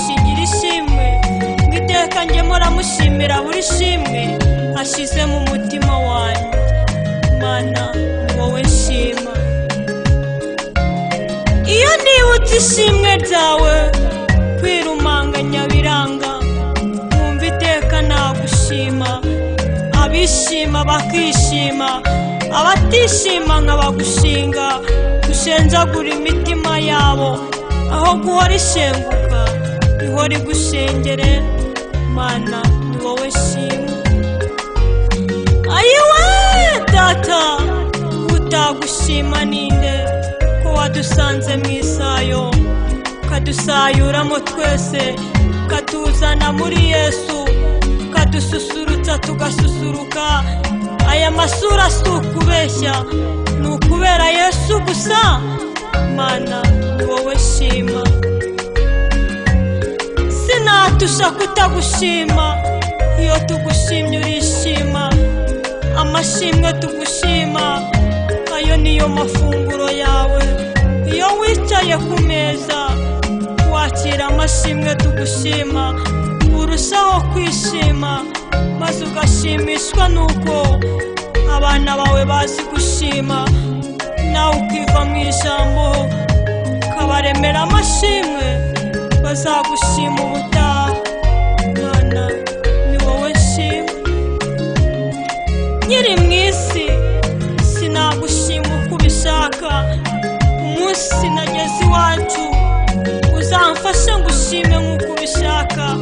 mushingira ishimwe ngiteka nge muramushimira buri shimwe ashize mu mutima wanjye mana ni wowe nshima iyo nibutse ishimwe ryawe kwirumanganya biranga numva iteka nagushima abishima bakishima abatishima nkabagushinga gushenjagura imitima yabo aho guhora ishenguka ihora igushengere mana ni wowe shima ayiwe data utagushima ninde ko wadusanze mu isayo kadusayuramo twese katuzana muri Yesu kadususurutsa tugasusuruka aya masura si ukubeshya ni ukubera Yesu gusa mana ni wowe shima sinatusha kutagushima iyo tugushimye urishima amashimwe tugushima ayo niyo mafunguro yawe iyo wicaye ku meza wakira amashimwe tugushima urushaho kwishima maze ugashimishwa nuko abana bawe bazi gushima nawe ukiva mu ijambo ukabaremera amashimwe bazagushima ubutaha mana ni wowe nshima nyiri mu isi sinagushima uko ubishaka umunsi nageze iwacu uzamfashe ngushime nk'uko ubishaka